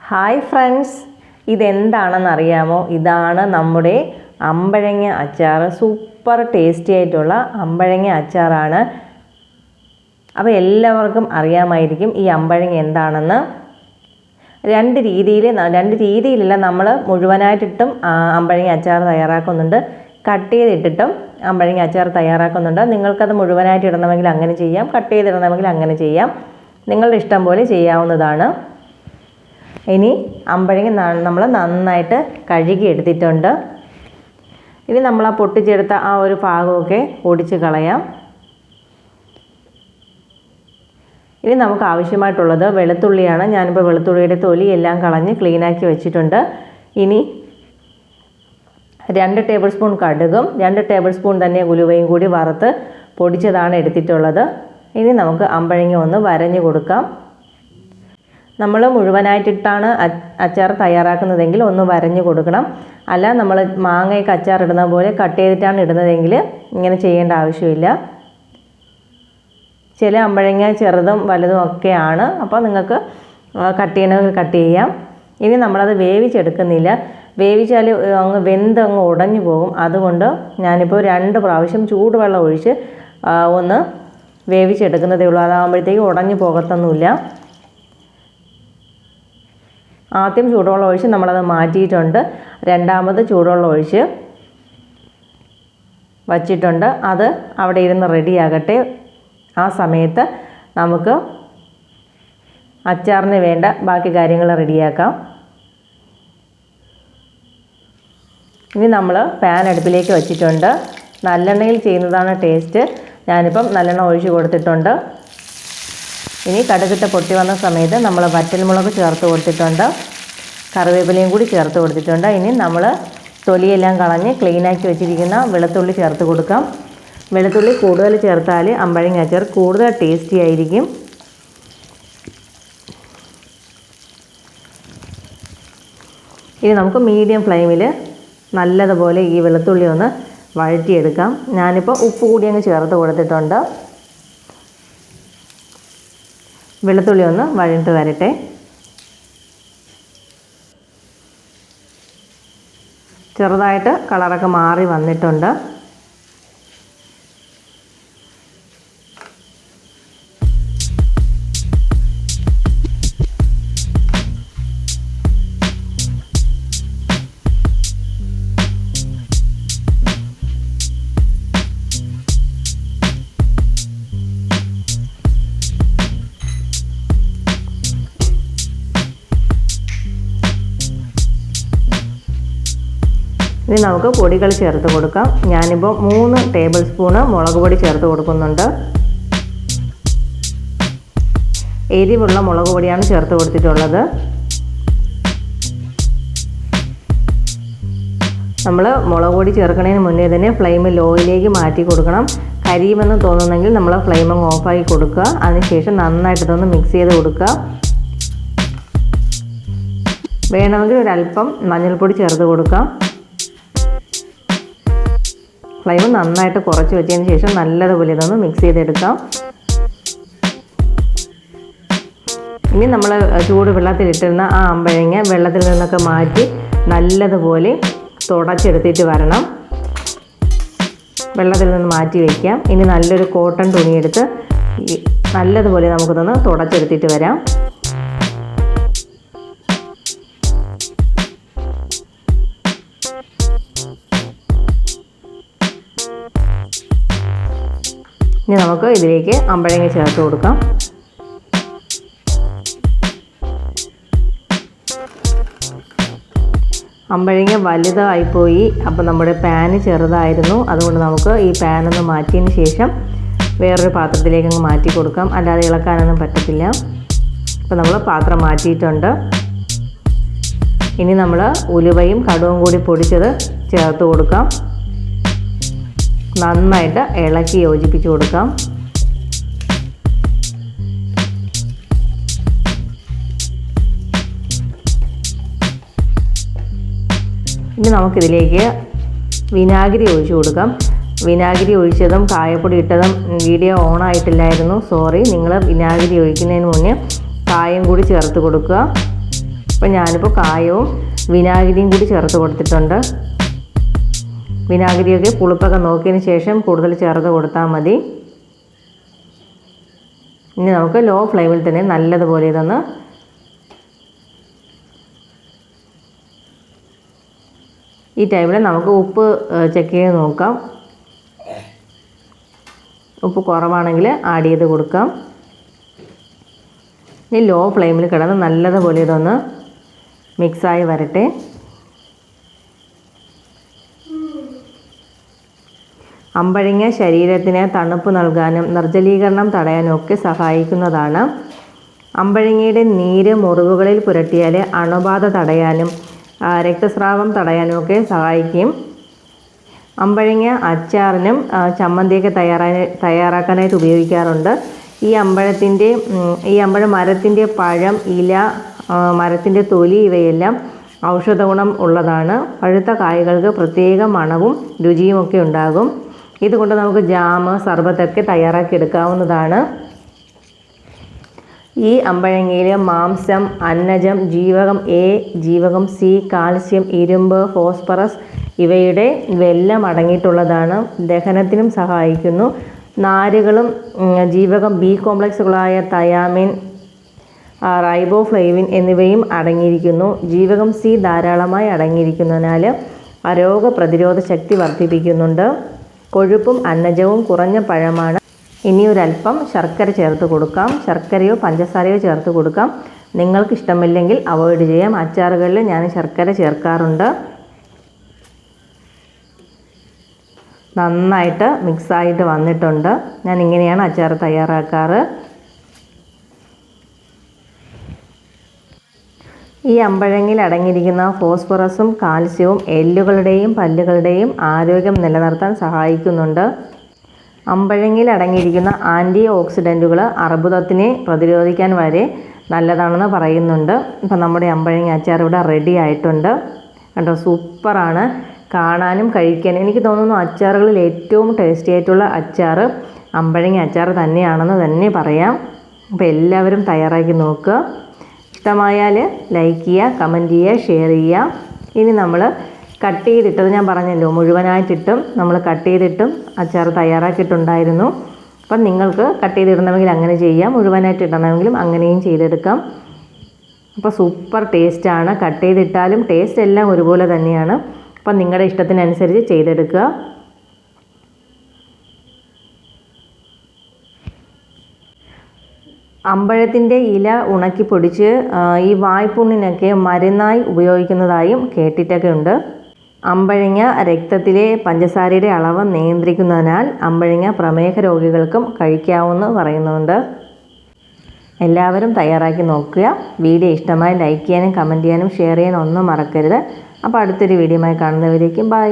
Hi friends, ഇതെന്താണെന്നറിയാമോ? ഇതാണ് നമ്മുടെ അമ്പഴങ്ങ അച്ചാർ. സൂപ്പർ ടേസ്റ്റി ആയിട്ടുള്ള അമ്പഴങ്ങ അച്ചാറാണ്. അപ്പോൾ എല്ലാവർക്കും അറിയാമായിരിക്കും ഈ അമ്പഴങ്ങ എന്താണെന്ന്. രണ്ട് രീതിയിലല്ല, നമ്മൾ മുഴുവനായിട്ടിട്ടും അമ്പഴങ്ങ അച്ചാർ തയ്യാറാക്കുന്നുണ്ട്, കട്ട് ചെയ്തിട്ടിട്ടും അമ്പഴങ്ങ അച്ചാർ തയ്യാറാക്കുന്നുണ്ട്. നിങ്ങൾക്കത് മുഴുവനായിട്ട് ഇടണമെങ്കിൽ അങ്ങനെ ചെയ്യാം, കട്ട് ചെയ്തിടണമെങ്കിൽ അങ്ങനെ ചെയ്യാം. നിങ്ങളുടെ ഇഷ്ടം പോലെ ചെയ്യാവുന്നതാണ്. ഇനി അമ്പഴങ്ങ നമ്മൾ നന്നായിട്ട് കഴുകി എടുത്തിട്ടുണ്ട്. ഇനി നമ്മൾ പൊട്ടിച്ചെടുത്ത ഒരു ഭാഗമൊക്കെ ഒടിച്ച് കളയാം. ഇനി നമുക്ക് ആവശ്യമായിട്ടുള്ളത് വെളുത്തുള്ളിയാണ്. ഞാനിപ്പോൾ വെളുത്തുള്ളിയുടെ തൊലി എല്ലാം കളഞ്ഞ് ക്ലീനാക്കി വെച്ചിട്ടുണ്ട്. ഇനി 2 ടേബിൾ സ്പൂൺ കടുകും 2 ടേബിൾ സ്പൂൺ തന്നെ ഉലുവയും കൂടി വറുത്ത് പൊടിച്ചതാണ് എടുത്തിട്ടുള്ളത്. ഇനി നമുക്ക് അമ്പഴങ്ങ ഒന്ന് വരഞ്ഞു കൊടുക്കാം. നമ്മൾ മുഴുവനായിട്ടിട്ടാണ് അച്ചാർ തയ്യാറാക്കുന്നതെങ്കിൽ ഒന്ന് വരഞ്ഞു കൊടുക്കണം. അല്ല നമ്മൾ മാങ്ങയൊക്കെ അച്ചാർ ഇടുന്ന പോലെ കട്ട് ചെയ്തിട്ടാണ് ഇടുന്നതെങ്കിൽ ഇങ്ങനെ ചെയ്യേണ്ട ആവശ്യമില്ല. ചില അമ്പഴങ്ങ ചെറുതും വലുതും ഒക്കെയാണ്, അപ്പോൾ നിങ്ങൾക്ക് കട്ട് ചെയ്യണമെങ്കിൽ കട്ട് ചെയ്യാം. ഇനി നമ്മളത് വേവിച്ചെടുക്കുന്നില്ല, വേവിച്ചാൽ അങ്ങ് ഉടഞ്ഞു പോകും. അതുകൊണ്ട് ഞാനിപ്പോൾ 2 പ്രാവശ്യം ചൂടുവെള്ളം ഒഴിച്ച് ഒന്ന് വേവിച്ചെടുക്കുന്നതേ ഉള്ളൂ. അതാകുമ്പോഴത്തേക്ക് ഉടഞ്ഞു പോകത്തൊന്നുമില്ല. ആദ്യം ചൂടുവെള്ളം ഒഴിച്ച് നമ്മളത് മാറ്റിയിട്ടുണ്ട്. രണ്ടാമത് ചൂടുവെള്ളം ഒഴിച്ച് വച്ചിട്ടുണ്ട്. അത് അവിടെ ഇരുന്ന് റെഡിയാകട്ടെ. ആ സമയത്ത് നമുക്ക് അച്ചാറിന് വേണ്ട ബാക്കി കാര്യങ്ങൾ റെഡിയാക്കാം. ഇനി നമ്മൾ പാൻ അടുപ്പിലേക്ക് വച്ചിട്ടുണ്ട്. നല്ലെണ്ണയിൽ ചെയ്യുന്നതാണ് ടേസ്റ്റ്. ഞാനിപ്പം നല്ലെണ്ണ ഒഴിച്ച് കൊടുത്തിട്ടുണ്ട്. ഇനി കടുകിട്ട് പൊട്ടി വന്ന സമയത്ത് നമ്മൾ വറ്റൽമുളക് ചേർത്ത് കൊടുത്തിട്ടുണ്ട്, കറിവേപ്പിലയും കൂടി ചേർത്ത് കൊടുത്തിട്ടുണ്ട്. ഇനി നമ്മൾ തൊലിയെല്ലാം കളഞ്ഞ് ക്ലീനാക്കി വെച്ചിരിക്കുന്ന വെളുത്തുള്ളി ചേർത്ത് കൊടുക്കാം. വെളുത്തുള്ളി കൂടുതൽ ചേർത്താൽ അമ്പഴങ്ങ അച്ചാർ കൂടുതൽ ടേസ്റ്റി ആയിരിക്കും. ഇനി നമുക്ക് മീഡിയം ഫ്ലെയിമിൽ നല്ലതുപോലെ ഈ വെളുത്തുള്ളി ഒന്ന് വഴറ്റിയെടുക്കാം. ഞാനിപ്പോൾ ഉപ്പ് കൂടി അങ്ങ് ചേർത്ത് കൊടുത്തിട്ടുണ്ട്. വെളുത്തുള്ളി ഒന്ന് വഴണ്ട് വരട്ടെ. ചെറുതായിട്ട് കളറൊക്കെ മാറി വന്നിട്ടുണ്ട്. ഇനി നമുക്ക് പൊടികൾ ചേർത്ത് കൊടുക്കാം. ഞാനിപ്പോൾ 3 ടേബിൾ സ്പൂണ് മുളക് പൊടി ചേർത്ത് കൊടുക്കുന്നുണ്ട്. എരിവുള്ള മുളക് പൊടിയാണ് ചേർത്ത് കൊടുത്തിട്ടുള്ളത്. നമ്മൾ മുളക് പൊടി ചേർക്കുന്നതിന് മുന്നേ തന്നെ ഫ്ലെയിം ലോയിലേക്ക് മാറ്റി കൊടുക്കണം. കരിയുമെന്ന് തോന്നുന്നെങ്കിൽ നമ്മൾ ഫ്ലെയിം അങ്ങ് ഓഫാക്കി കൊടുക്കുക. അതിനുശേഷം നന്നായിട്ട് ഇതൊന്ന് മിക്സ് ചെയ്ത് കൊടുക്കുക. വേണമെങ്കിൽ ഒരല്പം മഞ്ഞൾപ്പൊടി ചേർത്ത് കൊടുക്കാം. ഫ്ലെയിം നന്നായിട്ട് കുറച്ച് വെച്ചതിന് ശേഷം നല്ലതുപോലെ ഇതൊന്ന് മിക്സ് ചെയ്തെടുക്കാം. ഇനി നമ്മൾ ചൂട് വെള്ളത്തിലിട്ടിരുന്ന അമ്പഴങ്ങ വെള്ളത്തിൽ നിന്നൊക്കെ മാറ്റി നല്ലതുപോലെ തുടച്ചെടുത്തിട്ട് വരണം. വെള്ളത്തിൽ നിന്ന് മാറ്റി വയ്ക്കാം. ഇനി നല്ലൊരു കോട്ടൺ തുണിയെടുത്ത് നല്ലതുപോലെ നമുക്കിതൊന്ന് തുടച്ചെടുത്തിട്ട് വരാം. ഇനി നമുക്ക് ഇതിലേക്ക് അമ്പഴങ്ങ ചേർത്ത് കൊടുക്കാം. അമ്പഴങ്ങ വലുതായിപ്പോയി, അപ്പോൾ നമ്മുടെ പാന് ചെറുതായിരുന്നു. അതുകൊണ്ട് നമുക്ക് ഈ പാനൊന്ന് മാറ്റിയതിന് ശേഷം വേറൊരു പാത്രത്തിലേക്ക് അങ്ങ് മാറ്റി കൊടുക്കാം. അല്ലാതെ ഇളക്കാനൊന്നും പറ്റത്തില്ല. അപ്പോൾ നമ്മൾ പാത്രം മാറ്റിയിട്ടുണ്ട്. ഇനി നമ്മൾ ഉലുവയും കടുകും കൂടി പൊടിച്ചത് ചേർത്ത് കൊടുക്കാം. നന്നായിട്ട് ഇളക്കി യോജിപ്പിച്ച് കൊടുക്കാം. ഇനി നമുക്കിതിലേക്ക് വിനാഗിരി ഒഴിച്ചു കൊടുക്കാം. വിനാഗിരി ഒഴിച്ചതും കായപ്പൊടി ഇട്ടതും വീഡിയോ ഓൺ ആയിട്ടില്ലായിരുന്നു, സോറി. നിങ്ങൾ വിനാഗിരി ഒഴിക്കുന്നതിന് മുന്നേ കായം കൂടി ചേർത്ത് കൊടുക്കുക. അപ്പോൾ ഞാനിപ്പോൾ കായവും വിനാഗിരിയും കൂടി ചേർത്ത് കൊടുത്തിട്ടുണ്ട്. വിനാഗിരിയൊക്കെ പുളിപ്പൊക്കെ നോക്കിയതിന് ശേഷം കൂടുതൽ ചേർത്ത് കൊടുത്താൽ മതി. ഇനി നമുക്ക് ലോ ഫ്ലെയിമിൽ തന്നെ നല്ലതുപോലെ ഇതൊന്ന് ഈ ടൈമിൽ നമുക്ക് ഉപ്പ് ചെക്ക് ചെയ്ത് നോക്കാം. ഉപ്പ് കുറവാണെങ്കിൽ ആഡ് ചെയ്ത് കൊടുക്കാം. ഇനി ലോ ഫ്ലെയിമിൽ കിടന്ന് നല്ലതുപോലെ ഇതൊന്ന് മിക്സായി വരട്ടെ. അമ്പഴങ്ങ ശരീരത്തിന് തണുപ്പ് നൽകാനും നിർജ്ജലീകരണം തടയാനും ഒക്കെ സഹായിക്കുന്നതാണ്. അമ്പഴങ്ങയുടെ നീര് മുറിവുകളിൽ പുരട്ടിയാൽ അണുബാധ തടയാനും രക്തസ്രാവം തടയാനും ഒക്കെ സഹായിക്കും. അമ്പഴങ്ങ അച്ചാറിനും ചമ്മന്തിയൊക്കെ തയ്യാറാക്കാനായിട്ട് ഉപയോഗിക്കാറുണ്ട്. ഈ അമ്പഴ മരത്തിൻ്റെ പഴം, ഇല, മരത്തിൻ്റെ തൊലി ഇവയെല്ലാം ഔഷധ ഗുണം ഉള്ളതാണ്. പഴുത്ത കായ്കൾക്ക് പ്രത്യേക മണവും രുചിയുമൊക്കെ ഉണ്ടാകും. ഇതുകൊണ്ട് നമുക്ക് ജാം, സർബത്തൊക്കെ തയ്യാറാക്കി എടുക്കാവുന്നതാണ്. ഈ അമ്പഴങ്ങയിൽ മാംസം, അന്നജം, ജീവകം എ, ജീവകം സി, കാൽസ്യം, ഇരുമ്പ്, ഫോസ്ഫറസ് ഇവയെല്ലാം അടങ്ങിയിട്ടുള്ളതാണ്. ദഹനത്തിനും സഹായിക്കുന്നു. നാരുകളും ജീവകം ബി കോംപ്ലക്സുകളായ തയാമിൻ, റൈബോഫ്ലേവിൻ എന്നിവയും അടങ്ങിയിരിക്കുന്നു. ജീവകം സി ധാരാളമായി അടങ്ങിയിരിക്കുന്നതിനാൽ രോഗപ്രതിരോധ ശക്തി വർദ്ധിപ്പിക്കുന്നുണ്ട്. കൊഴുപ്പും അന്നജവും കുറഞ്ഞ പഴമാണ്. ഇനി ഒരല്പം ശർക്കര ചേർത്ത് കൊടുക്കാം. ശർക്കരയോ പഞ്ചസാരയോ ചേർത്ത് കൊടുക്കാം. നിങ്ങൾക്ക് ഇഷ്ടമില്ലെങ്കിൽ അവോയ്ഡ് ചെയ്യാം. അച്ചാറുകളിൽ ഞാൻ ശർക്കര ചേർക്കാറുണ്ട്. നന്നായിട്ട് മിക്സായിട്ട് വന്നിട്ടുണ്ട്. ഞാൻ ഇങ്ങനെയാണ് അച്ചാർ തയ്യാറാക്കാറ്. ഈ അമ്പഴങ്ങയിൽ അടങ്ങിയിരിക്കുന്ന ഫോസ്ഫറസും കാൽസ്യവും എല്ലുകളുടെയും പല്ലുകളുടെയും ആരോഗ്യം നിലനിർത്താൻ സഹായിക്കുന്നുണ്ട്. അമ്പഴങ്ങയിൽ അടങ്ങിയിരിക്കുന്ന ആൻറ്റി ഓക്സിഡൻറ്റുകൾ അർബുദത്തിനെ പ്രതിരോധിക്കാൻ വരെ നല്ലതാണെന്ന് പറയുന്നുണ്ട്. ഇപ്പം നമ്മുടെ അമ്പഴങ്ങ അച്ചാർ ഇവിടെ റെഡി ആയിട്ടുണ്ട്. കണ്ടോ, സൂപ്പറാണ്. കാണാനും കഴിക്കാനും എനിക്ക് തോന്നുന്നു അച്ചാറുകളിൽ ഏറ്റവും ടേസ്റ്റി ആയിട്ടുള്ള അച്ചാർ അമ്പഴങ്ങ അച്ചാർ തന്നെയാണെന്ന് തന്നെ പറയാം. അപ്പോൾ എല്ലാവരും തയ്യാറാക്കി നോക്കുക. ഇഷ്ടമായാൽ ലൈക്ക് ചെയ്യുക, കമൻറ്റ് ചെയ്യുക, ഷെയർ ചെയ്യുക. ഇനി നമ്മൾ കട്ട് ചെയ്തിട്ടത് ഞാൻ പറഞ്ഞല്ലോ, മുഴുവനായിട്ടിട്ടും നമ്മൾ കട്ട് ചെയ്തിട്ടും അച്ചാർ തയ്യാറാക്കിയിട്ടുണ്ടായിരുന്നു. അപ്പം നിങ്ങൾക്ക് കട്ട് ചെയ്തിടണമെങ്കിൽ അങ്ങനെ ചെയ്യാം, മുഴുവനായിട്ട് ഇടണമെങ്കിലും അങ്ങനെയും ചെയ്തെടുക്കാം. അപ്പോൾ സൂപ്പർ ടേസ്റ്റാണ്. കട്ട് ചെയ്തിട്ടാലും ടേസ്റ്റ് എല്ലാം ഒരുപോലെ തന്നെയാണ്. അപ്പം നിങ്ങളുടെ ഇഷ്ടത്തിനനുസരിച്ച് ചെയ്തെടുക്കുക. അമ്പഴത്തിൻ്റെ ഇല ഉണക്കി പൊടിച്ച് ഈ വായ്പുണ്ണിനൊക്കെ മരുന്നായി ഉപയോഗിക്കുന്നതായും കേട്ടിട്ടൊക്കെ ഉണ്ട്. അമ്പഴങ്ങ രക്തത്തിലെ പഞ്ചസാരയുടെ അളവ് നിയന്ത്രിക്കുന്നതിനാൽ അമ്പഴങ്ങ പ്രമേഹ രോഗികൾക്കും കഴിക്കാവുമെന്ന് പറയുന്നുണ്ട്. എല്ലാവരും തയ്യാറാക്കി നോക്കുക. വീഡിയോ ഇഷ്ടമായി ലൈക്ക് ചെയ്യാനും കമൻറ്റ് ചെയ്യാനും ഷെയർ ചെയ്യാനും ഒന്നും മറക്കരുത്. അപ്പോൾ അടുത്തൊരു വീഡിയോയുമായി കാണുന്നവരേക്കും ബൈ.